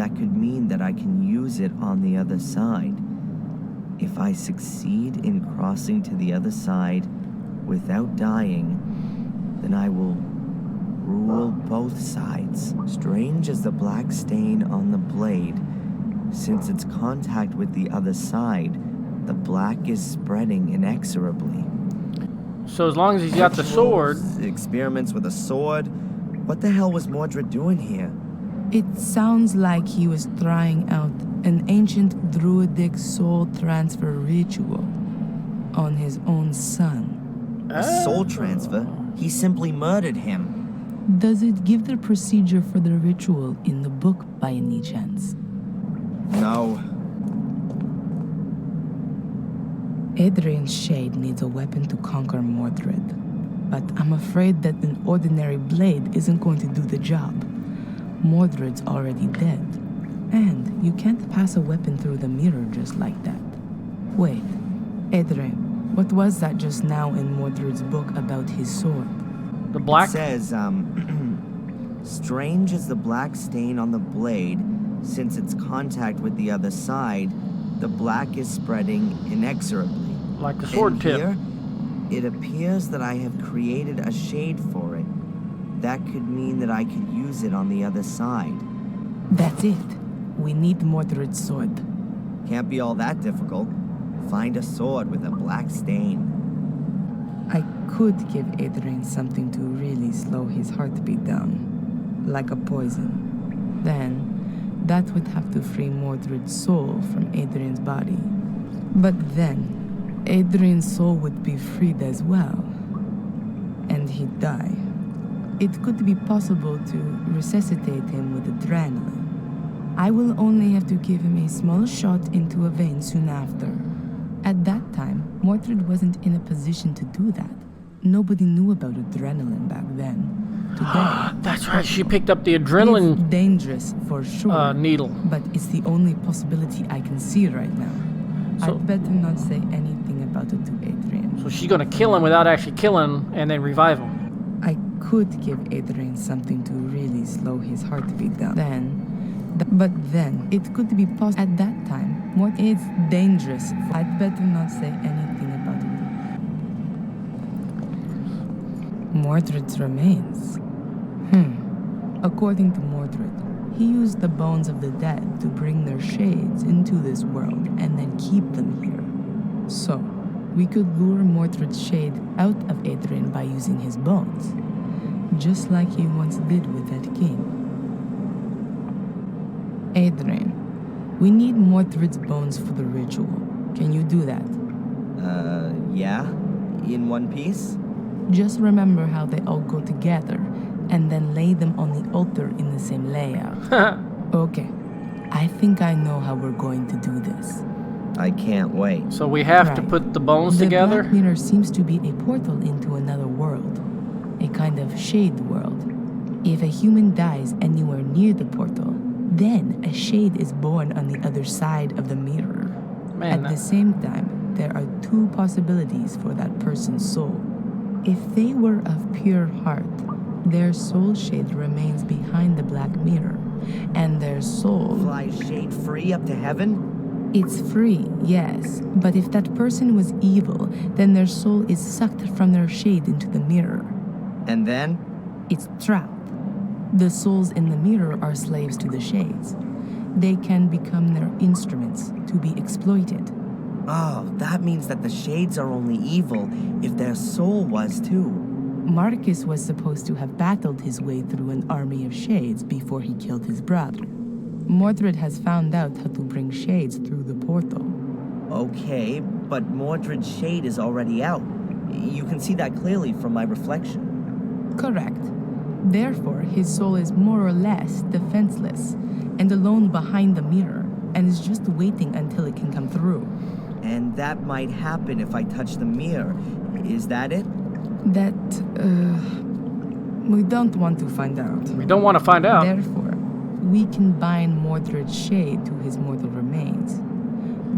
that could mean that I can use it on the other side. If I succeed in crossing to the other side without dying, then I will rule both sides. Strange as the black stain on the blade, since its contact with the other side, the black is spreading inexorably. So as long as he's got the sword... Experiments with a sword? What the hell was Mordred doing here? It sounds like he was trying out an ancient druidic soul transfer ritual on his own son. A soul transfer? He simply murdered him. Does it give the procedure for the ritual in the book by any chance? No. Adrian's shade needs a weapon to conquer Mordred, but I'm afraid that an ordinary blade isn't going to do the job. Mordred's already dead, and you can't pass a weapon through the mirror just like that. Wait, Adrian, what was that just now in Mordred's book about his sword? The black? It says, strange as the black stain on the blade, since its contact with the other side, the black is spreading inexorably. Like the sword tip. Here, it appears that I have created a shade for it. That could mean that I could use it on the other side. That's it. We need Mordred's sword. Can't be all that difficult. Find a sword with a black stain. I could give Adrian something to really slow his heartbeat down, like a poison. Then, that would have to free Mordred's soul from Adrian's body. But then, Adrian's soul would be freed as well, and he'd die. It could be possible to resuscitate him with adrenaline. I will only have to give him a small shot into a vein soon after. At that time, Mordred wasn't in a position to do that. Nobody knew about adrenaline back then. Today, that's right, she picked up the adrenaline... It's dangerous, for sure. Needle. But it's the only possibility I can see right now. So, I'd better not say anything about it to Adrian. So she's gonna kill him without actually killing him and then revive him. I could give Adrian something to really slow his heartbeat down. But then, it could be possible at that time. It's dangerous. I'd better not say anything about it. Mordred's remains. According to Mordred, he used the bones of the dead to bring their shades into this world and then keep them here. So, we could lure Mordred's shade out of Adrian by using his bones, just like he once did with that king. Adrian, we need Mordred's bones for the ritual. Can you do that? Yeah? In one piece? Just remember how they all go together, and then lay them on the altar in the same layout. Okay. I think I know how we're going to do this. I can't wait. So we have to put the bones together? The Black Mirror seems to be a portal into another world. A kind of shade world. If a human dies anywhere near the portal, then a shade is born on the other side of the mirror. Man, At the same time, there are two possibilities for that person's soul. If they were of pure heart, their soul shade remains behind the black mirror, and their soul... Flies shade free up to heaven? It's free, yes, but if that person was evil, then their soul is sucked from their shade into the mirror. And then? It's trapped. The souls in the mirror are slaves to the shades. They can become their instruments to be exploited. Oh, that means that the shades are only evil if their soul was too. Marcus was supposed to have battled his way through an army of shades before he killed his brother. Mordred has found out how to bring shades through the portal. Okay, but Mordred's shade is already out. You can see that clearly from my reflection. Correct. Therefore, his soul is more or less defenseless and alone behind the mirror, and is just waiting until it can come through. And that might happen if I touch the mirror. Is that it? That, we don't want to find out. We don't want to find out. Therefore, we can bind Mordred's shade to his mortal remains.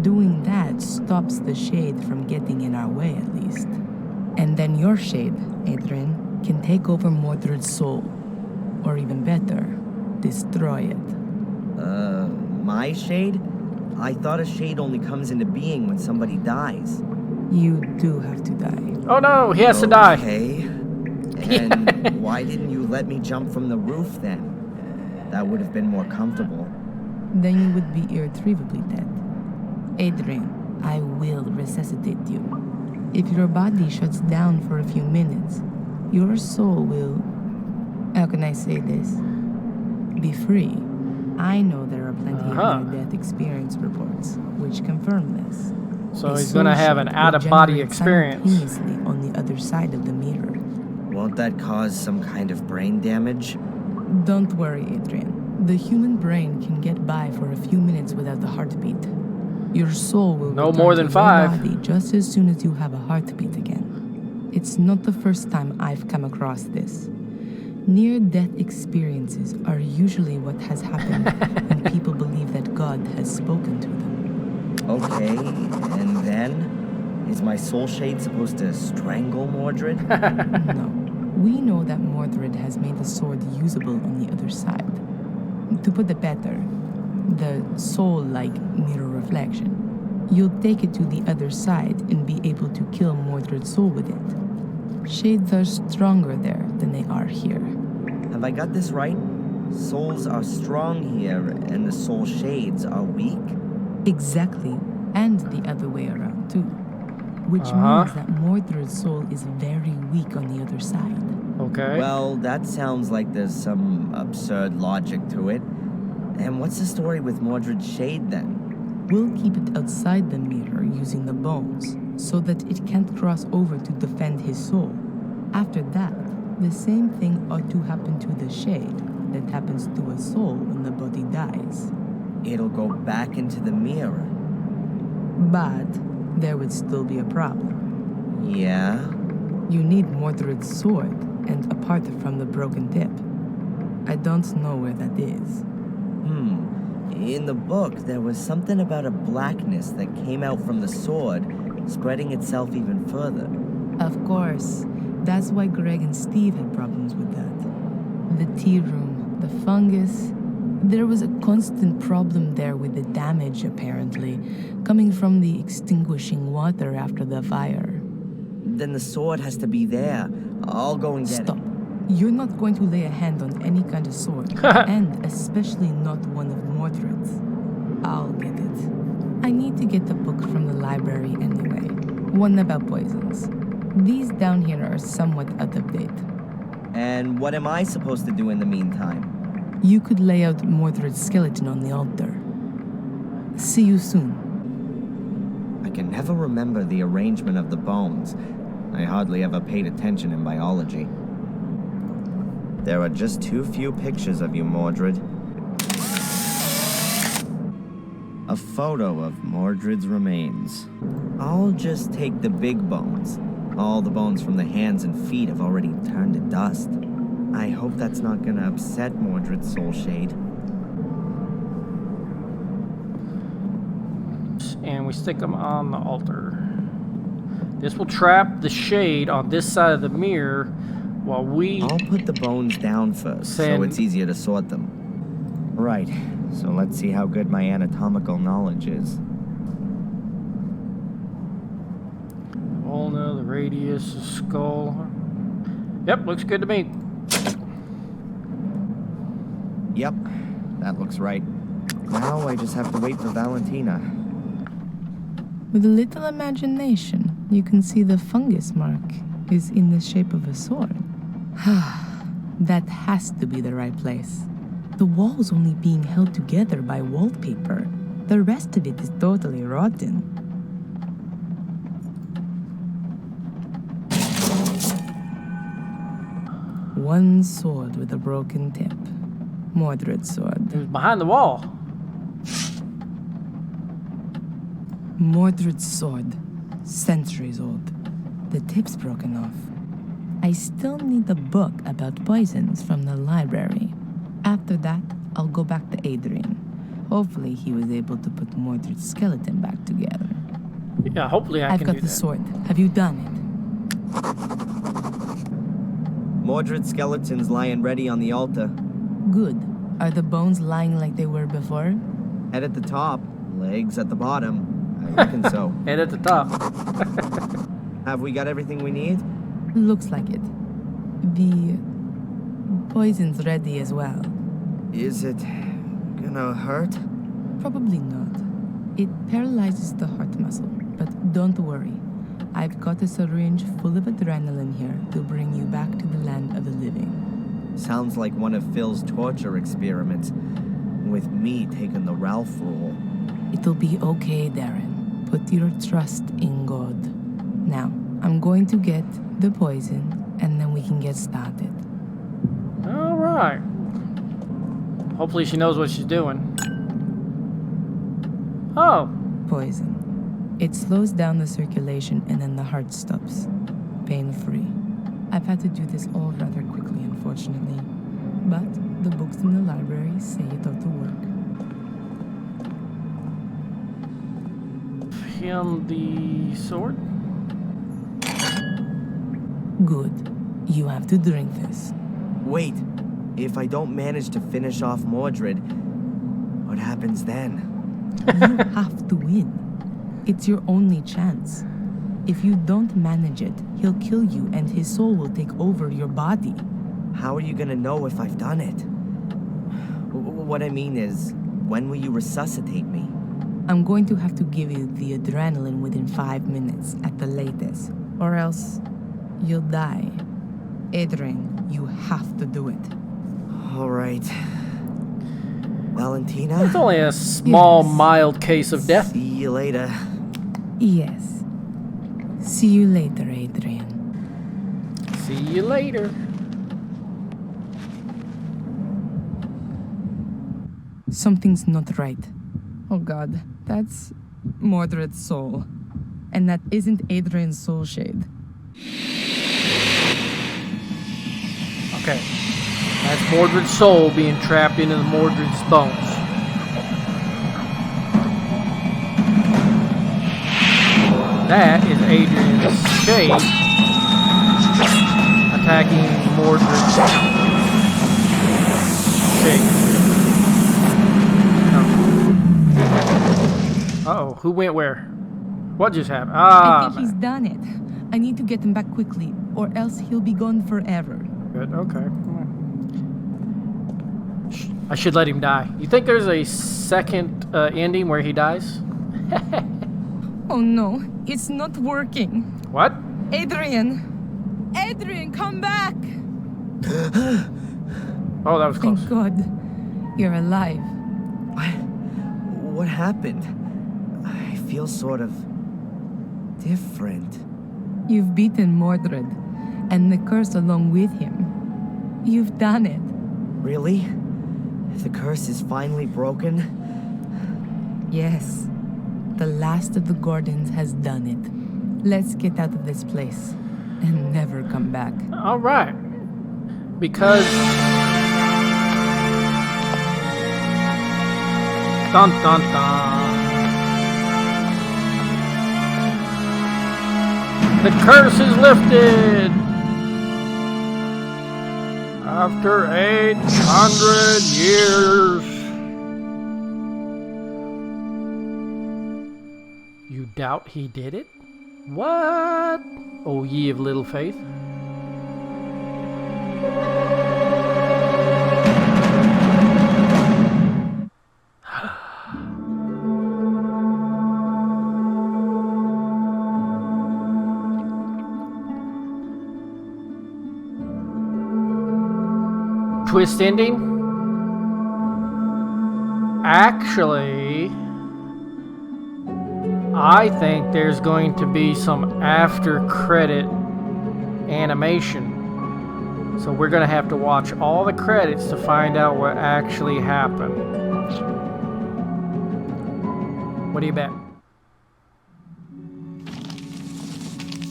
Doing that stops the shade from getting in our way, at least. And then your shade, Adrian, can take over Mordred's soul. Or even better, destroy it. My shade? I thought a shade only comes into being when somebody dies. You do have to die. Oh no, he has to die. Okay. And why didn't you let me jump from the roof then? That would have been more comfortable. Then you would be irretrievably dead. Adrian, I will resuscitate you. If your body shuts down for a few minutes, your soul will, how can I say this, be free. I know there are plenty of near-death experience reports which confirm this. So A he's gonna soul have an shade will out-of-body generate experience. simultaneously on the other side of the mirror. Won't that cause some kind of brain damage? Don't worry, Adrian. The human brain can get by for a few minutes without the heartbeat. Your soul will No return more to than your 5. body just as soon as you have a heartbeat again. It's not the first time I've come across this. Near-death experiences are usually what has happened when people believe that God has spoken to them. Okay, and then? Is my soul shade supposed to strangle Mordred? No. We know that Mordred has made the sword usable on the other side. To put it better, the soul-like mirror reflection. You'll take it to the other side and be able to kill Mordred's soul with it. Shades are stronger there than they are here. Have I got this right? Souls are strong here, and the soul shades are weak? Exactly, and the other way around too. Which means that Mordred's soul is very weak on the other side. Okay. Well, that sounds like there's some absurd logic to it. And what's the story with Mordred's shade then? We'll keep it outside the mirror using the bones, so that it can't cross over to defend his soul. After that, the same thing ought to happen to the shade that happens to a soul when the body dies. It'll go back into the mirror. But there would still be a problem. Yeah? You need Mordred's sword, and apart from the broken tip. I don't know where that is. In the book, there was something about a blackness that came out from the sword, spreading itself even further. Of course. That's why Greg and Steve had problems with that. The tea room, the fungus. There was a constant problem there with the damage, apparently, coming from the extinguishing water after the fire. Then the sword has to be there. I'll go and get Stop. it. You're not going to lay a hand on any kind of sword, and especially not one of Mordred's. I'll get it. I need to get the book from the library anyway. One about poisons. These down here are somewhat out of date. And what am I supposed to do in the meantime? You could lay out Mordred's skeleton on the altar. See you soon. I can never remember the arrangement of the bones. I hardly ever paid attention in biology. There are just too few pictures of you, Mordred. A photo of Mordred's remains. I'll just take the big bones. All the bones from the hands and feet have already turned to dust. I hope that's not gonna upset Mordred's soul shade. And we stick them on the altar. This will trap the shade on this side of the mirror while we... I'll put the bones down first, so it's easier to sort them. Right, so let's see how good my anatomical knowledge is. Ulna, the radius, the skull. Yep, looks good to me. Yep, that looks right. Now I just have to wait for Valentina. With a little imagination, you can see the fungus mark is in the shape of a sword. That has to be the right place. The wall's only being held together by wallpaper. The rest of it is totally rotten. One sword with a broken tip. Mordred's sword. It was behind the wall. Mordred's sword. Centuries old. The tip's broken off. I still need the book about poisons from the library. After that, I'll go back to Adrian. Hopefully he was able to put Mordred's skeleton back together. Yeah, hopefully I I've can got do the that. sword. Have you done it? Mordred's skeleton's lying ready on the altar. Good. Are the bones lying like they were before? Head at the top, legs at the bottom. I reckon so. Head at the top. Have we got everything we need? Looks like it. The poison's ready as well. Is it gonna hurt? Probably not. It paralyzes the heart muscle, but don't worry. I've got a syringe full of adrenaline here to bring you back to the land of the living. Sounds like one of Phil's torture experiments, with me taking the Ralph role. It'll be okay, Darren. Put your trust in God. Now, I'm going to get the poison, and then we can get started. All right. Hopefully she knows what she's doing. Oh. Poison. It slows down the circulation and then the heart stops. Pain-free. I've had to do this all rather quickly, unfortunately. But the books in the library say it ought to work. Him the sword? Good. You have to drink this. Wait, if I don't manage to finish off Mordred, what happens then? You have to win. It's your only chance. If you don't manage it, he'll kill you and his soul will take over your body. How are you gonna know if I've done it? What I mean is, when will you resuscitate me? I'm going to have to give you the adrenaline within 5 minutes at the latest, or else you'll die. Adrian, you have to do it. All right. Valentina? It's only a small, Yes. mild case of death. See you later. Yes. See you later, Adrian. See you later. Something's not right. Oh god, that's Mordred's soul. And that isn't Adrian's soul shade. Okay. That's Mordred's soul being trapped into Mordred's bones. That is Adrian's shade attacking Mordred's shade. Uh-oh, who went where? What just happened? I think he's done it. I need to get him back quickly, or else he'll be gone forever. Good, okay. I should let him die. You think there's a second ending where he dies? Oh no, it's not working. What? Adrian! Adrian, come back! Oh, that was close. Thank God. You're alive. What happened? I feel sort of different. You've beaten Mordred, and the curse along with him. You've done it. Really? The curse is finally broken? Yes. The last of the Gordons has done it. Let's get out of this place and never come back. All right. Because... Dun dun dun. The curse is lifted! After 800 years. You doubt he did it? What? O ye of little faith? Twist ending? Actually, I think there's going to be some after credit animation. So we're going to have to watch all the credits to find out what actually happened. What do you bet?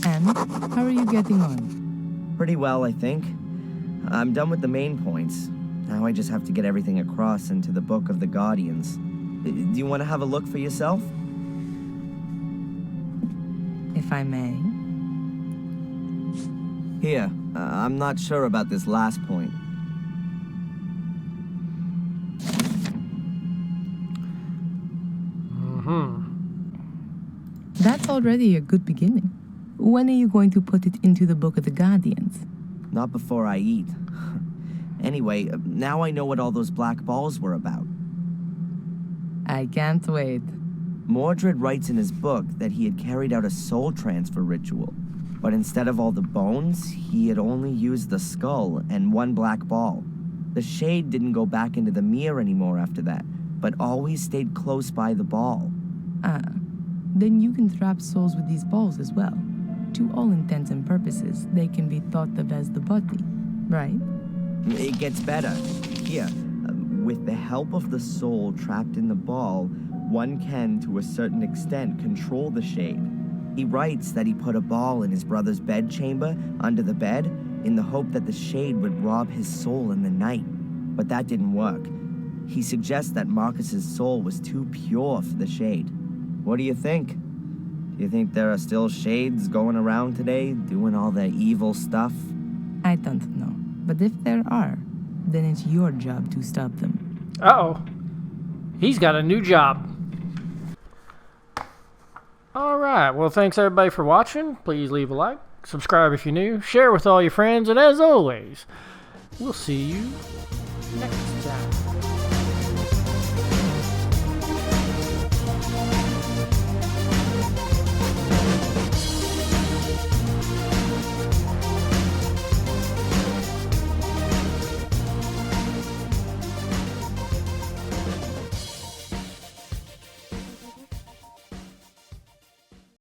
And how are you getting on? Pretty well, I think. I'm done with the main points. Now I just have to get everything across into the Book of the Guardians. Do you want to have a look for yourself? If I may. Here, I'm not sure about this last point. That's already a good beginning. When are you going to put it into the Book of the Guardians? Not before I eat. Anyway, now I know what all those black balls were about. I can't wait. Mordred writes in his book that he had carried out a soul transfer ritual, but instead of all the bones, he had only used the skull and one black ball. The shade didn't go back into the mirror anymore after that, but always stayed close by the ball. Ah, then you can trap souls with these balls as well. To all intents and purposes, they can be thought of as the body, right? It gets better. Here, with the help of the soul trapped in the ball, one can, to a certain extent, control the shade. He writes that he put a ball in his brother's bedchamber under the bed in the hope that the shade would rob his soul in the night. But that didn't work. He suggests that Marcus's soul was too pure for the shade. What do you think? Do you think there are still shades going around today, doing all their evil stuff? I don't know. But if there are, then it's your job to stop them. Uh-oh. He's got a new job. Alright, well thanks everybody for watching. Please leave a like, subscribe if you're new, share with all your friends, and as always, we'll see you next time.